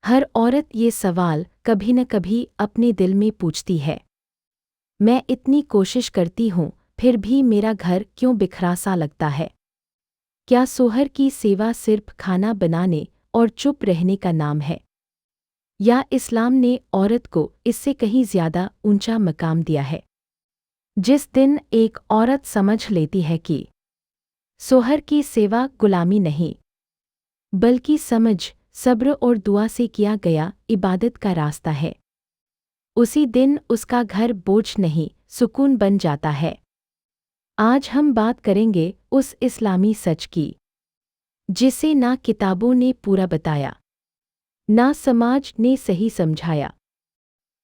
हर औरत ये सवाल कभी न कभी अपने दिल में पूछती है। मैं इतनी कोशिश करती हूँ, फिर भी मेरा घर क्यों बिखरा सा लगता है? क्या सोहर की सेवा सिर्फ खाना बनाने और चुप रहने का नाम है? या इस्लाम ने औरत को इससे कहीं ज़्यादा ऊंचा मकाम दिया है? जिस दिन एक औरत समझ लेती है कि सोहर की सेवा गुलामी नहीं, बल्कि समझ, सब्र और दुआ से किया गया इबादत का रास्ता है, उसी दिन उसका घर बोझ नहीं, सुकून बन जाता है। आज हम बात करेंगे उस इस्लामी सच की, जिसे ना किताबों ने पूरा बताया, ना समाज ने सही समझाया।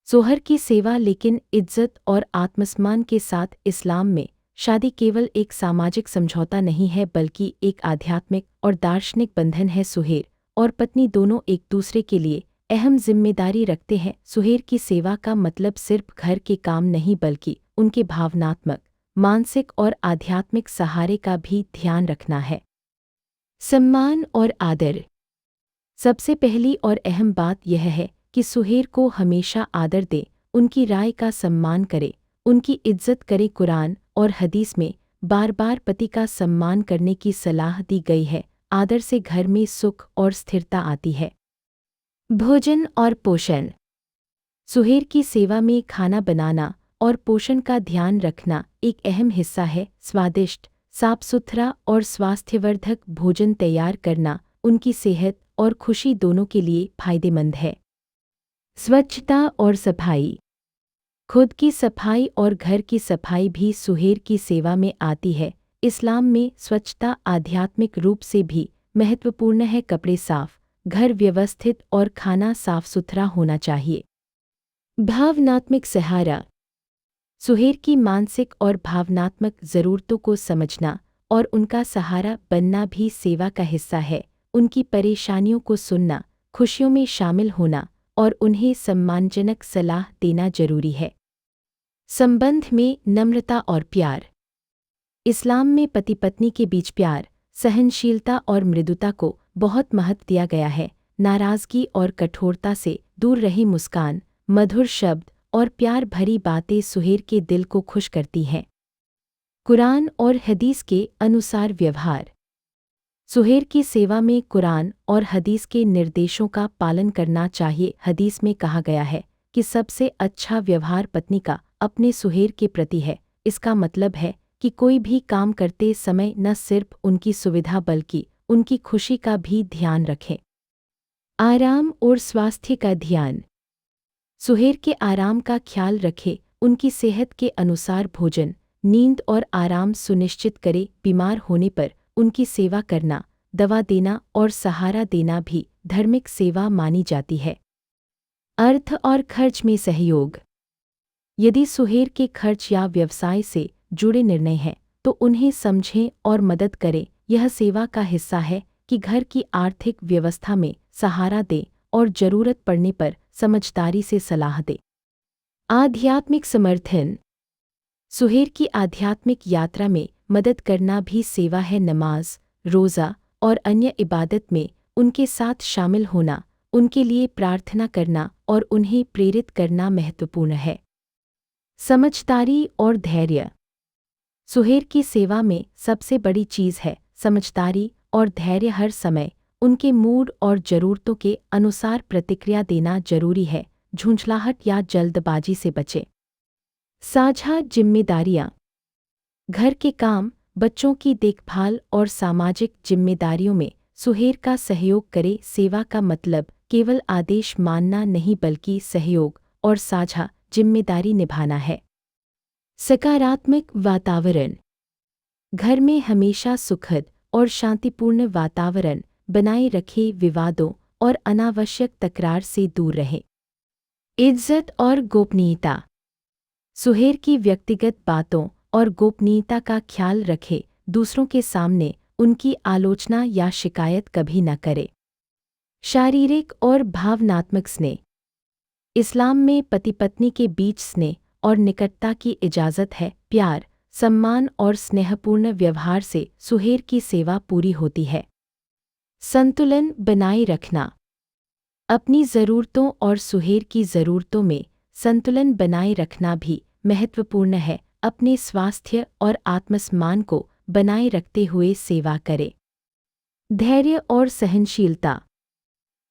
सोहर की सेवा लेकिन इज्जत और आत्मसम्मान के साथ इस्लाम में शादी केवल एक सामाजिक समझौता नहीं है, बल्कि एक आध्यात्मिक और दार्शनिक बंधन है। सुहेर और पत्नी दोनों एक दूसरे के लिए अहम जिम्मेदारी रखते हैं। सुहेर की सेवा का मतलब सिर्फ घर के काम नहीं, बल्कि उनके भावनात्मक, मानसिक और आध्यात्मिक सहारे का भी ध्यान रखना है। सम्मान और आदर। सबसे पहली और अहम बात यह है कि सुहेर को हमेशा आदर दे, उनकी राय का सम्मान करे, उनकी इज्जत करे। कुरान और हदीस में बार बार पति का सम्मान करने की सलाह दी गई है। आदर से घर में सुख और स्थिरता आती है। भोजन और पोषण। सुहेर की सेवा में खाना बनाना और पोषण का ध्यान रखना एक अहम हिस्सा है। स्वादिष्ट, साफ सुथरा और स्वास्थ्यवर्धक भोजन तैयार करना उनकी सेहत और खुशी दोनों के लिए फायदेमंद है। स्वच्छता और सफाई। खुद की सफाई और घर की सफाई भी सुहेर की सेवा में आती है। इस्लाम में स्वच्छता आध्यात्मिक रूप से भी महत्वपूर्ण है। कपड़े साफ, घर व्यवस्थित और खाना साफ सुथरा होना चाहिए। भावनात्मक सहारा। सुहेर की मानसिक और भावनात्मक ज़रूरतों को समझना और उनका सहारा बनना भी सेवा का हिस्सा है। उनकी परेशानियों को सुनना, खुशियों में शामिल होना और उन्हें सम्मानजनक सलाह देना जरूरी है। संबंध में नम्रता और प्यार। इस्लाम में पति पत्नी के बीच प्यार, सहनशीलता और मृदुता को बहुत महत्व दिया गया है। नाराज़गी और कठोरता से दूर रही मुस्कान, मधुर शब्द और प्यार भरी बातें सुहेर के दिल को खुश करती हैं। कुरान और हदीस के अनुसार व्यवहार। सुहेर की सेवा में कुरान और हदीस के निर्देशों का पालन करना चाहिए। हदीस में कहा गया है कि सबसे अच्छा व्यवहार पत्नी का अपने सुहेर के प्रति है। इसका मतलब है कि कोई भी काम करते समय न सिर्फ उनकी सुविधा बल्कि उनकी खुशी का भी ध्यान रखें। आराम और स्वास्थ्य का ध्यान। सुहेर के आराम का ख्याल रखें, उनकी सेहत के अनुसार भोजन, नींद और आराम सुनिश्चित करें। बीमार होने पर उनकी सेवा करना, दवा देना और सहारा देना भी धार्मिक सेवा मानी जाती है। अर्थ और खर्च में सहयोग। यदि सुहेर के खर्च या व्यवसाय से जुड़े निर्णय हैं, तो उन्हें समझें और मदद करें। यह सेवा का हिस्सा है कि घर की आर्थिक व्यवस्था में सहारा दें और जरूरत पड़ने पर समझदारी से सलाह दें। आध्यात्मिक समर्थन। सुहेर की आध्यात्मिक यात्रा में मदद करना भी सेवा है। नमाज, रोज़ा और अन्य इबादत में उनके साथ शामिल होना, उनके लिए प्रार्थना करना और उन्हें प्रेरित करना महत्वपूर्ण है। समझदारी और धैर्य। सुहेर की सेवा में सबसे बड़ी चीज़ है समझदारी और धैर्य। हर समय उनके मूड और ज़रूरतों के अनुसार प्रतिक्रिया देना जरूरी है। झुंझलाहट या जल्दबाजी से बचें। साझा जिम्मेदारियाँ। घर के काम, बच्चों की देखभाल और सामाजिक जिम्मेदारियों में सुहेर का सहयोग करें। सेवा का मतलब केवल आदेश मानना नहीं, बल्कि सहयोग और साझा जिम्मेदारी निभाना है। सकारात्मक वातावरण। घर में हमेशा सुखद और शांतिपूर्ण वातावरण बनाए रखें। विवादों और अनावश्यक तकरार से दूर रहें। इज्जत और गोपनीयता। सुहेर की व्यक्तिगत बातों और गोपनीयता का ख्याल रखें। दूसरों के सामने उनकी आलोचना या शिकायत कभी न करें। शारीरिक और भावनात्मक स्नेह। इस्लाम में पति पत्नी के बीच स्नेह और निकटता की इजाज़त है। प्यार, सम्मान और स्नेहपूर्ण व्यवहार से सुहेर की सेवा पूरी होती है। संतुलन बनाए रखना। अपनी ज़रूरतों और सुहेर की ज़रूरतों में संतुलन बनाए रखना भी महत्वपूर्ण है। अपने स्वास्थ्य और आत्मसम्मान को बनाए रखते हुए सेवा करें। धैर्य और सहनशीलता।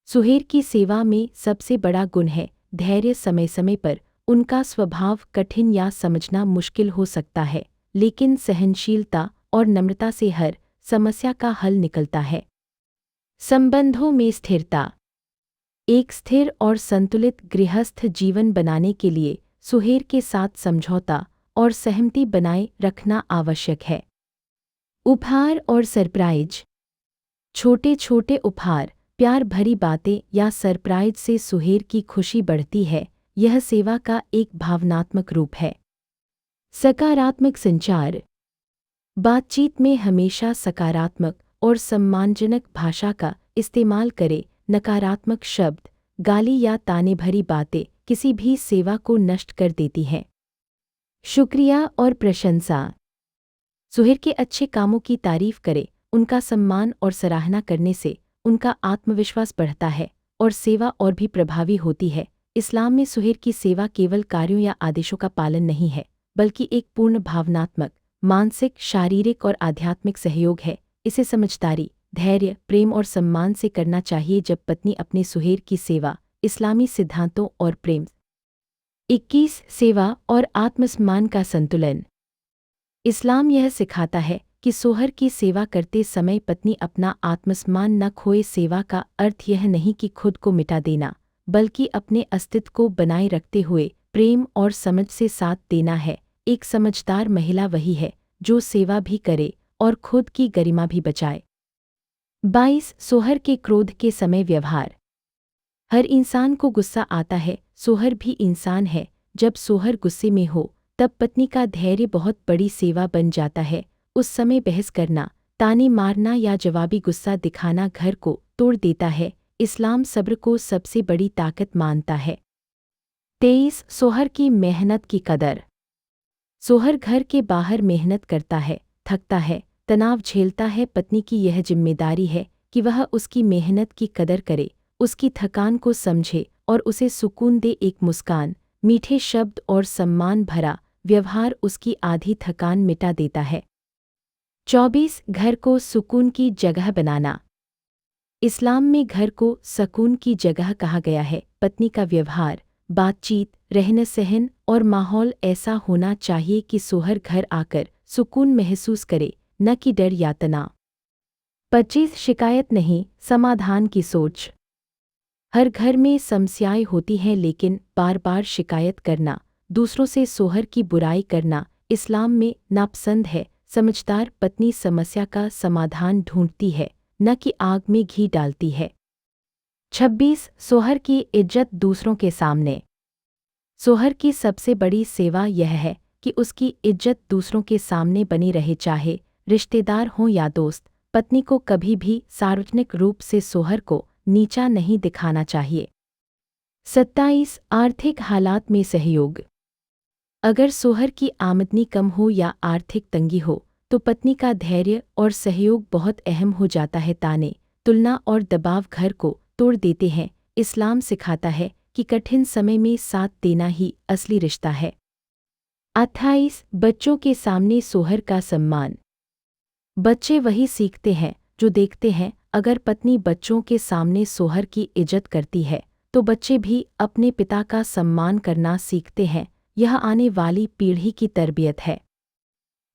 सुहेर की सेवा में सबसे बड़ा गुण है धैर्य। समय समय पर उनका स्वभाव कठिन या समझना मुश्किल हो सकता है, लेकिन सहनशीलता और नम्रता से हर समस्या का हल निकलता है। संबंधों में स्थिरता। एक स्थिर और संतुलित गृहस्थ जीवन बनाने के लिए सुहेर के साथ समझौता और सहमति बनाए रखना आवश्यक है। उपहार और सरप्राइज। छोटे छोटे उपहार, प्यार भरी बातें या सरप्राइज से सुहेर की खुशी बढ़ती है। यह सेवा का एक भावनात्मक रूप है। सकारात्मक संचार। बातचीत में हमेशा सकारात्मक और सम्मानजनक भाषा का इस्तेमाल करें। नकारात्मक शब्द, गाली या ताने भरी बातें किसी भी सेवा को नष्ट कर देती हैं। शुक्रिया और प्रशंसा। सुहेर के अच्छे कामों की तारीफ करें। उनका सम्मान और सराहना करने से उनका आत्मविश्वास बढ़ता है और सेवा और भी प्रभावी होती है। इस्लाम में सुहेर की सेवा केवल कार्यों या आदेशों का पालन नहीं है, बल्कि एक पूर्ण भावनात्मक, मानसिक, शारीरिक और आध्यात्मिक सहयोग है। इसे समझदारी, धैर्य, प्रेम और सम्मान से करना चाहिए। जब पत्नी अपने सुहेर की सेवा इस्लामी सिद्धांतों और प्रेम। 21 सेवा और आत्मसम्मान का संतुलन। इस्लाम यह सिखाता है कि सोहर की सेवा करते समय पत्नी अपना आत्मसम्मान न खोए। सेवा का अर्थ यह नहीं कि खुद को मिटा देना, बल्कि अपने अस्तित्व को बनाए रखते हुए प्रेम और समझ से साथ देना है। एक समझदार महिला वही है जो सेवा भी करे और खुद की गरिमा भी बचाए। 22 सोहर के क्रोध के समय व्यवहार। हर इंसान को गुस्सा आता है, सोहर भी इंसान है। जब सोहर गुस्से में हो तब पत्नी का धैर्य बहुत बड़ी सेवा बन जाता है। उस समय बहस करना, ताने मारना या जवाबी गुस्सा दिखाना घर को तोड़ देता है। इस्लाम सब्र को सबसे बड़ी ताकत मानता है। 23 सोहर की मेहनत की कदर। सोहर घर के बाहर मेहनत करता है, थकता है, तनाव झेलता है। पत्नी की यह जिम्मेदारी है कि वह उसकी मेहनत की कदर करे, उसकी थकान को समझे और उसे सुकून दे। एक मुस्कान, मीठे शब्द और सम्मान भरा व्यवहार उसकी आधी थकान मिटा देता है। 24 घर को सुकून की जगह बनाना। इस्लाम में घर को सुकून की जगह कहा गया है। पत्नी का व्यवहार, बातचीत, रहन सहन और माहौल ऐसा होना चाहिए कि सोहर घर आकर सुकून महसूस करे, न कि डर या तनाव। 25 शिकायत नहीं, समाधान की सोच। हर घर में समस्याएं होती हैं, लेकिन बार बार शिकायत करना, दूसरों से सोहर की बुराई करना इस्लाम में नापसंद है। समझदार पत्नी समस्या का समाधान ढूंढती है, न कि आग में घी डालती है। 26 सोहर की इज्जत दूसरों के सामने। सोहर की सबसे बड़ी सेवा यह है कि उसकी इज्जत दूसरों के सामने बनी रहे, चाहे रिश्तेदार हों या दोस्त। पत्नी को कभी भी सार्वजनिक रूप से सोहर को नीचा नहीं दिखाना चाहिए। 27 आर्थिक हालात में सहयोग। अगर सोहर की आमदनी कम हो या आर्थिक तंगी हो तो पत्नी का धैर्य और सहयोग बहुत अहम हो जाता है। ताने, तुलना और दबाव घर को तोड़ देते हैं। इस्लाम सिखाता है कि कठिन समय में साथ देना ही असली रिश्ता है। 28 बच्चों के सामने सोहर का सम्मान। बच्चे वही सीखते हैं जो देखते हैं। अगर पत्नी बच्चों के सामने सोहर की इज्जत करती है तो बच्चे भी अपने पिता का सम्मान करना सीखते हैं। यह आने वाली पीढ़ी की तरबियत है।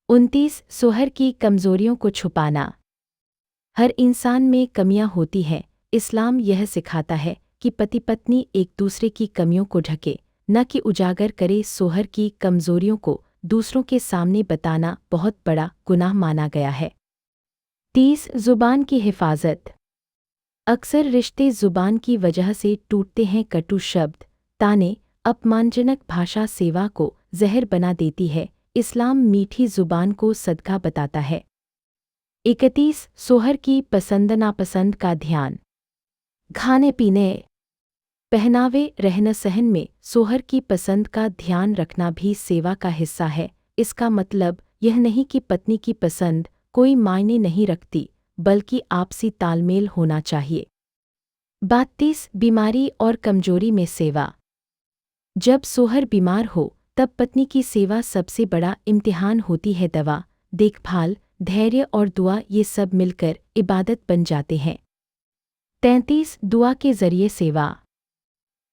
29 सोहर की कमजोरियों को छुपाना। हर इंसान में कमियां होती हैं। इस्लाम यह सिखाता है कि पति पत्नी एक दूसरे की कमियों को ढके, न कि उजागर करे। सोहर की कमजोरियों को दूसरों के सामने बताना बहुत बड़ा गुनाह माना गया है। 30 जुबान की हिफाजत। अक्सर रिश्ते जुबान की वजह से टूटते हैं। कटु शब्द, ताने, अपमानजनक भाषा सेवा को जहर बना देती है। इस्लाम मीठी जुबान को सदका बताता है। 31 सोहर की पसंद नापसंद का ध्यान। खाने पीने, पहनावे, रहन सहन में सोहर की पसंद का ध्यान रखना भी सेवा का हिस्सा है। इसका मतलब यह नहीं कि पत्नी की पसंद कोई मायने नहीं रखती, बल्कि आपसी तालमेल होना चाहिए। 32 बीमारी और कमजोरी में सेवा। जब सोहर बीमार हो तब पत्नी की सेवा सबसे बड़ा इम्तिहान होती है। दवा, देखभाल, धैर्य और दुआ ये सब मिलकर इबादत बन जाते हैं। 33 दुआ के जरिए सेवा।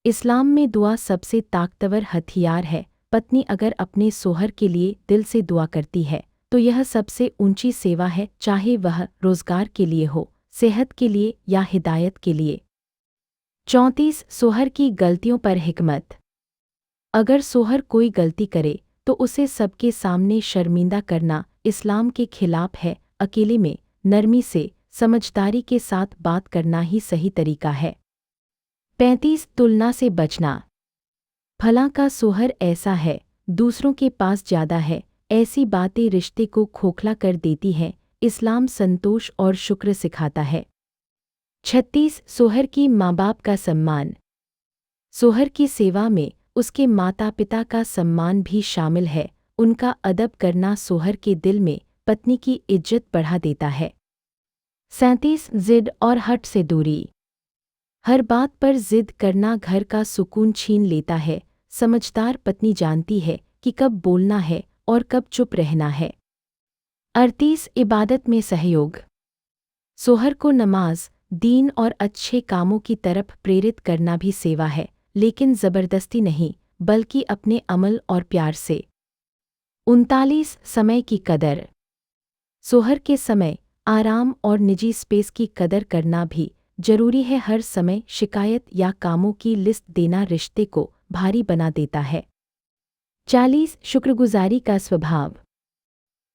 इस्लाम में दुआ सबसे ताकतवर हथियार है। पत्नी अगर अपने सोहर के लिए दिल से दुआ करती है तो यह सबसे ऊंची सेवा है, चाहे वह रोजगार के लिए हो, सेहत के लिए या हिदायत के लिए। 34 सोहर की गलतियों पर हिकमत। अगर सोहर कोई गलती करे तो उसे सबके सामने शर्मिंदा करना इस्लाम के खिलाफ है। अकेले में नरमी से, समझदारी के साथ बात करना ही सही तरीका है। 35 तुलना से बचना। फलां का सोहर ऐसा है, दूसरों के पास ज़्यादा है, ऐसी बातें रिश्ते को खोखला कर देती हैं। इस्लाम संतोष और शुक्र सिखाता है। 36 सोहर की माँ बाप का सम्मान। सोहर की सेवा में उसके माता पिता का सम्मान भी शामिल है। उनका अदब करना सोहर के दिल में पत्नी की इज्जत बढ़ा देता है। 37 जिद और हट से दूरी। हर बात पर जिद करना घर का सुकून छीन लेता है। समझदार पत्नी जानती है कि कब बोलना है और कब चुप रहना है। 38 इबादत में सहयोग। सोहर को नमाज, दीन और अच्छे कामों की तरफ प्रेरित करना भी सेवा है, लेकिन ज़बरदस्ती नहीं, बल्कि अपने अमल और प्यार से। 39 समय की कदर। सोहर के समय, आराम और निजी स्पेस की कदर करना भी जरूरी है। हर समय शिकायत या कामों की लिस्ट देना रिश्ते को भारी बना देता है। 40 शुक्रगुजारी का स्वभाव।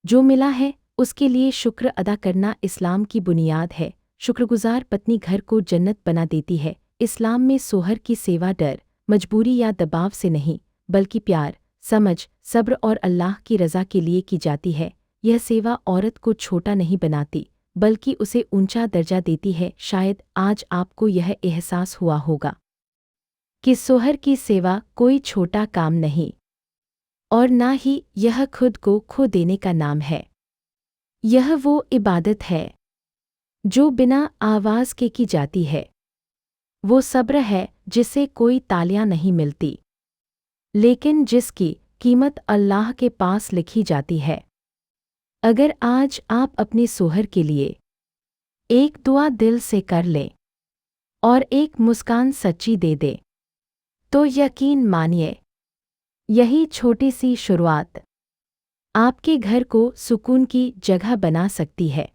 जो मिला है उसके लिए शुक्र अदा करना इस्लाम की बुनियाद है। शुक्रगुजार पत्नी घर को जन्नत बना देती है। इस्लाम में सोहर की सेवा डर, मजबूरी या दबाव से नहीं, बल्कि प्यार, समझ, सब्र और अल्लाह की रज़ा के लिए की जाती है। यह सेवा औरत को छोटा नहीं बनाती, बल्कि उसे ऊंचा दर्जा देती है। शायद आज आपको यह एहसास हुआ होगा कि सोहर की सेवा कोई छोटा काम नहीं, और ना ही यह खुद को खो देने का नाम है। यह वो इबादत है जो बिना आवाज़ के की जाती है। वो सब्र है जिसे कोई तालियां नहीं मिलती, लेकिन जिसकी कीमत अल्लाह के पास लिखी जाती है। अगर आज आप अपने सोहर के लिए एक दुआ दिल से कर लें और एक मुस्कान सच्ची दे दे, तो यकीन मानिए यही छोटी सी शुरुआत आपके घर को सुकून की जगह बना सकती है।